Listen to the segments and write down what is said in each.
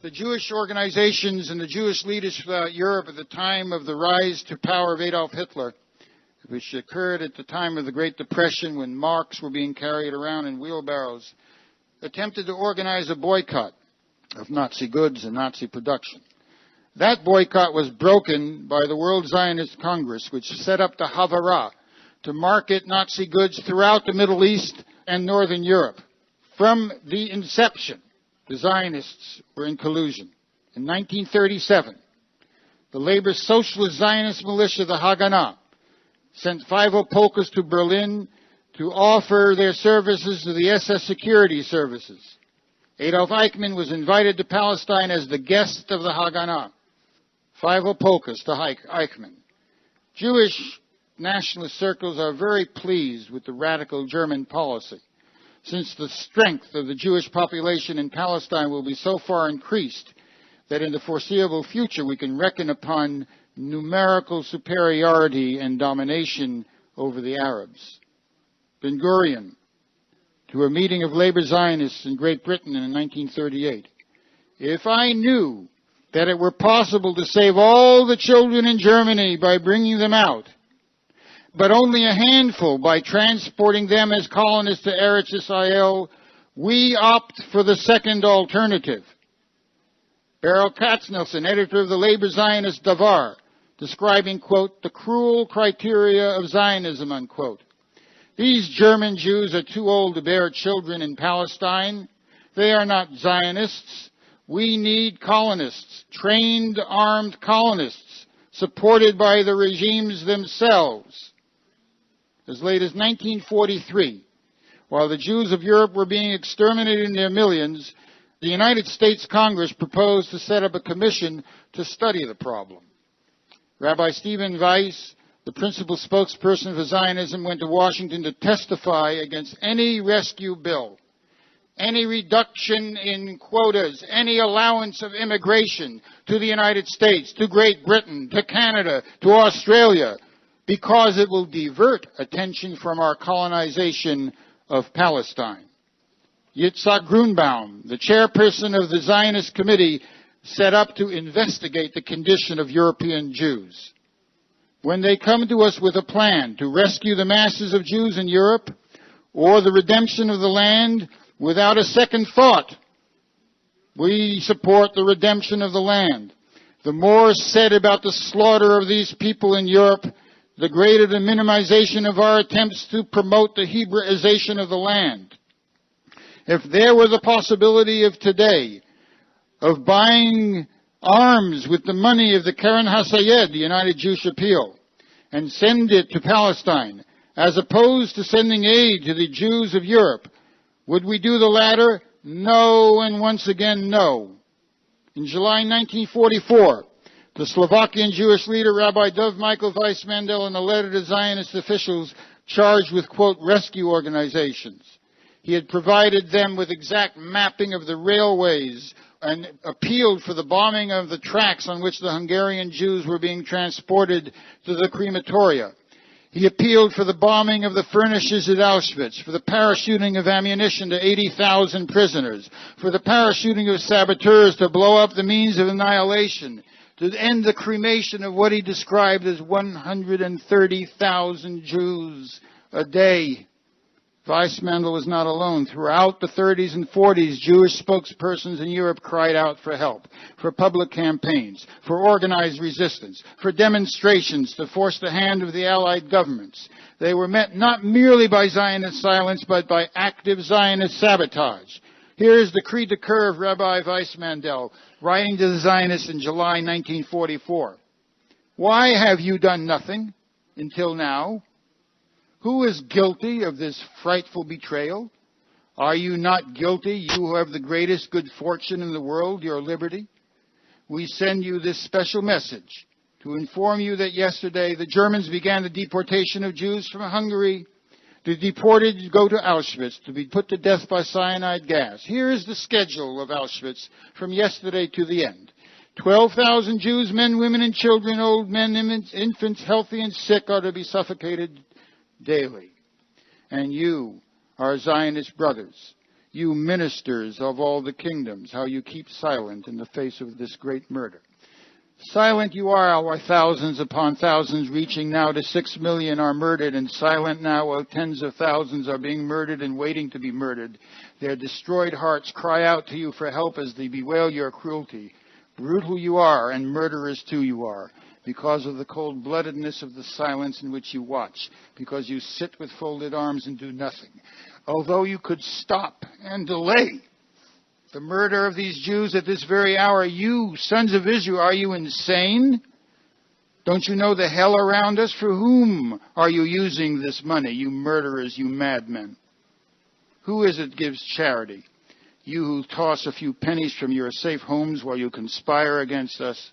The Jewish organizations and the Jewish leaders throughout Europe at the time of the rise to power of Adolf Hitler, which occurred at the time of the Great Depression when marks were being carried around in wheelbarrows, attempted to organize a boycott of Nazi goods and Nazi production. That boycott was broken by the World Zionist Congress, which set up the Havara to market Nazi goods throughout the Middle East and Northern Europe. From the inception, the Zionists were in collusion. In 1937, the Labor Socialist Zionist militia, the Haganah, sent 50 polkas to Berlin to offer their services to the SS security services. Adolf Eichmann was invited to Palestine as the guest of the Haganah. 50 polkas to Eichmann. Jewish nationalist circles are very pleased with the radical German policy, since the strength of the Jewish population in Palestine will be so far increased that in the foreseeable future we can reckon upon numerical superiority and domination over the Arabs. Ben-Gurion, to a meeting of labor Zionists in Great Britain in 1938, if I knew that it were possible to save all the children in Germany by bringing them out, but only a handful by transporting them as colonists to Eretz Israel, we opt for the second alternative. Beryl Katznelson, editor of the labor Zionist Davar, describing, quote, the cruel criteria of Zionism, unquote. These German Jews are too old to bear children in Palestine. They are not Zionists. We need colonists, trained, armed colonists, supported by the regimes themselves. As late as 1943, while the Jews of Europe were being exterminated in their millions, the United States Congress proposed to set up a commission to study the problem. Rabbi Stephen Weiss, the principal spokesperson for Zionism, went to Washington to testify against any rescue bill, any reduction in quotas, any allowance of immigration to the United States, to Great Britain, to Canada, to Australia, because it will divert attention from our colonization of Palestine. Yitzhak Grunbaum, the chairperson of the Zionist Committee, set up to investigate the condition of European Jews. When they come to us with a plan to rescue the masses of Jews in Europe or the redemption of the land, without a second thought, we support the redemption of the land. The more said about the slaughter of these people in Europe, the greater the minimization of our attempts to promote the Hebraization of the land. If there were the possibility of today of buying arms with the money of the Keren HaSayed, the United Jewish Appeal, and send it to Palestine, as opposed to sending aid to the Jews of Europe, would we do the latter? No, and once again, no. In July 1944, the Slovakian Jewish leader, Rabbi Dov Michael Weiss-Mandel, in a letter to Zionist officials charged with, quote, rescue organizations. He had provided them with exact mapping of the railways and appealed for the bombing of the tracks on which the Hungarian Jews were being transported to the crematoria. He appealed for the bombing of the furnaces at Auschwitz, for the parachuting of ammunition to 80,000 prisoners, for the parachuting of saboteurs to blow up the means of annihilation, to end the cremation of what he described as 130,000 Jews a day. Weiss-Mandel was not alone. Throughout the 30s and 40s, Jewish spokespersons in Europe cried out for help, for public campaigns, for organized resistance, for demonstrations to force the hand of the Allied governments. They were met not merely by Zionist silence, but by active Zionist sabotage. Here is the cri de coeur of Rabbi Weiss-Mandel, writing to the Zionists in July 1944. Why have you done nothing until now? Who is guilty of this frightful betrayal? Are you not guilty, you who have the greatest good fortune in the world, your liberty? We send you this special message to inform you that yesterday the Germans began the deportation of Jews from Hungary. The deported go to Auschwitz to be put to death by cyanide gas. Here is the schedule of Auschwitz from yesterday to the end. 12,000 Jews, men, women, and children, old men, infants, healthy and sick, are to be suffocated daily. And you, our Zionist brothers, You ministers of all the kingdoms, how you keep silent in the face of this great murder. Silent you are while thousands upon thousands, reaching now to 6 million, are murdered, and silent now while tens of thousands are being murdered and waiting to be murdered. Their destroyed hearts cry out to you for help as they bewail your cruelty. Brutal you are, and murderers too you are, because of the cold-bloodedness of the silence in which you watch, because you sit with folded arms and do nothing. Although you could stop and delay the murder of these Jews at this very hour, you, sons of Israel, are you insane? Don't you know the hell around us? For whom are you using this money, you murderers, you madmen? Who is it gives charity? You who toss a few pennies from your safe homes while you conspire against us,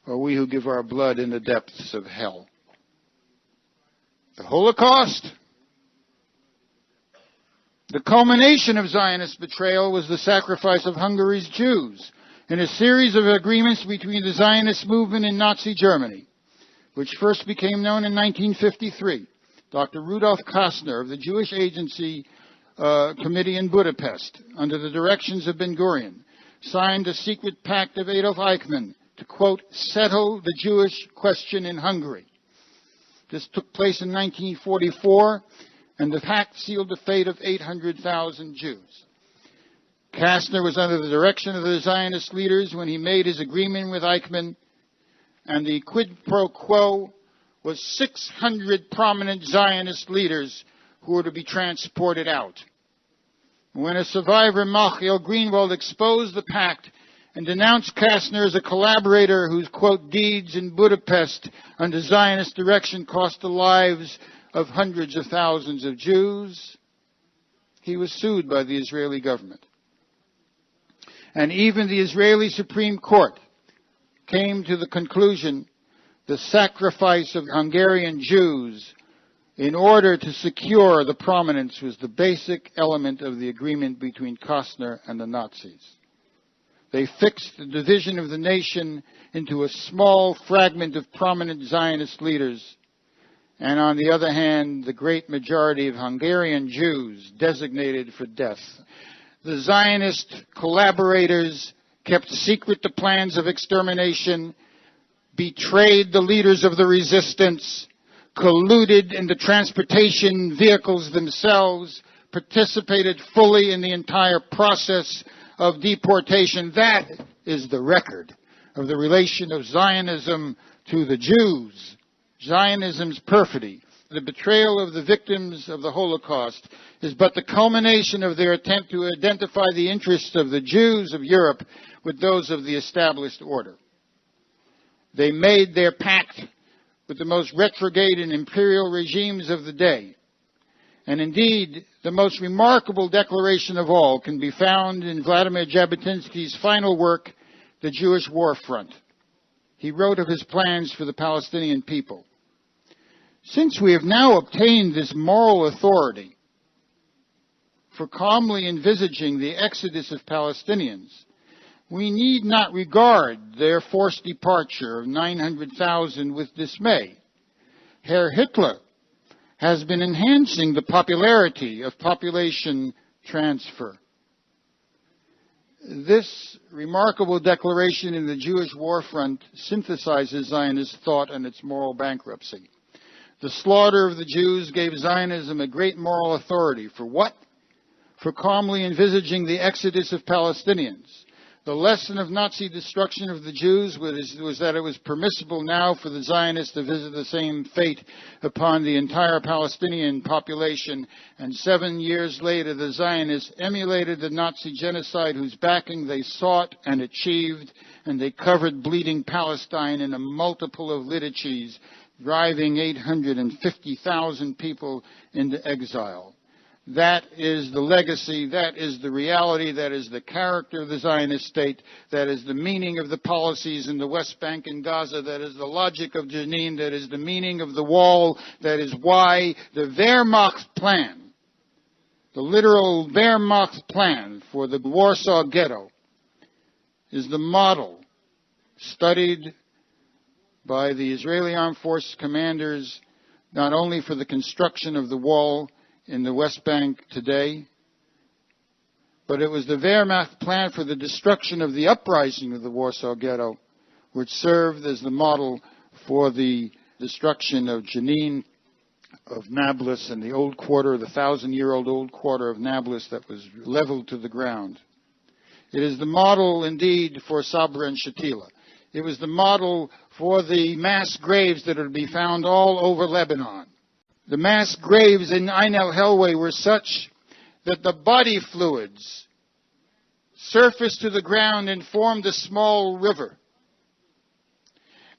or we who give our blood in the depths of hell? The Holocaust? The culmination of Zionist betrayal was the sacrifice of Hungary's Jews in a series of agreements between the Zionist movement and Nazi Germany, which first became known in 1953. Dr. Rudolf Kastner of the Jewish Agency Committee in Budapest, under the directions of Ben-Gurion, signed a secret pact of Adolf Eichmann to, quote, settle the Jewish question in Hungary. This took place in 1944, and the pact sealed the fate of 800,000 Jews. Kastner was under the direction of the Zionist leaders when he made his agreement with Eichmann, and the quid pro quo was 600 prominent Zionist leaders who were to be transported out. When a survivor, Michael Greenwald, exposed the pact and denounced Kastner as a collaborator whose, quote, deeds in Budapest under Zionist direction cost the lives of hundreds of thousands of Jews, he was sued by the Israeli government. And even the Israeli Supreme Court came to the conclusion the sacrifice of Hungarian Jews in order to secure the prominence was the basic element of the agreement between Kastner and the Nazis. They fixed the division of the nation into a small fragment of prominent Zionist leaders, and on the other hand, the great majority of Hungarian Jews designated for death. The Zionist collaborators kept secret the plans of extermination, betrayed the leaders of the resistance, colluded in the transportation vehicles themselves, participated fully in the entire process of deportation. That is the record of the relation of Zionism to the Jews. Zionism's perfidy, the betrayal of the victims of the Holocaust, is but the culmination of their attempt to identify the interests of the Jews of Europe with those of the established order. They made their pact with the most retrograde and imperial regimes of the day. And indeed, the most remarkable declaration of all can be found in Vladimir Jabotinsky's final work, The Jewish War Front. He wrote of his plans for the Palestinian people. Since we have now obtained this moral authority for calmly envisaging the exodus of Palestinians, we need not regard their forced departure of 900,000 with dismay. Herr Hitler has been enhancing the popularity of population transfer. This remarkable declaration in the Jewish War Front synthesizes Zionist thought and its moral bankruptcy. The slaughter of the Jews gave Zionism a great moral authority. For what? For calmly envisaging the exodus of Palestinians. The lesson of Nazi destruction of the Jews was that it was permissible now for the Zionists to visit the same fate upon the entire Palestinian population. And 7 years later, the Zionists emulated the Nazi genocide whose backing they sought and achieved, and they covered bleeding Palestine in a multiple of liturgies, driving 850,000 people into exile. That is the legacy, that is the reality, that is the character of the Zionist state, that is the meaning of the policies in the West Bank and Gaza, that is the logic of Jenin, that is the meaning of the wall, that is why the Wehrmacht plan, the literal Wehrmacht plan for the Warsaw Ghetto, is the model studied by the Israeli Armed Forces commanders, not only for the construction of the wall in the West Bank today, But it was the Wehrmacht plan for the destruction of the uprising of the Warsaw Ghetto, which served as the model for the destruction of Jenin, of Nablus, and the old quarter, the 1,000-year-old old quarter of Nablus that was leveled to the ground. It is the model, indeed, for Sabra and Shatila. It was the model for the mass graves that are to be found all over Lebanon. The mass graves in Ein el-Helway were such that the body fluids surfaced to the ground and formed a small river.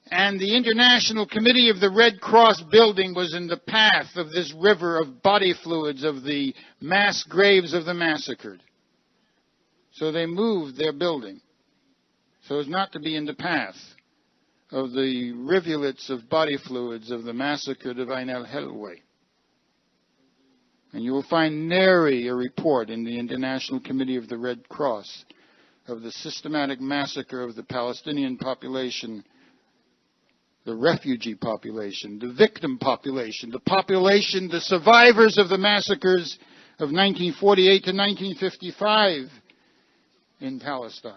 And the International Committee of the Red Cross building was in the path of this river of body fluids of the mass graves of the massacred. So they moved their building so as not to be in the path of the rivulets of body fluids of the massacred of Ein el-Helway. And you will find nary a report in the International Committee of the Red Cross of the systematic massacre of the Palestinian population, the refugee population, the victim population, the survivors of the massacres of 1948 to 1955 in Palestine.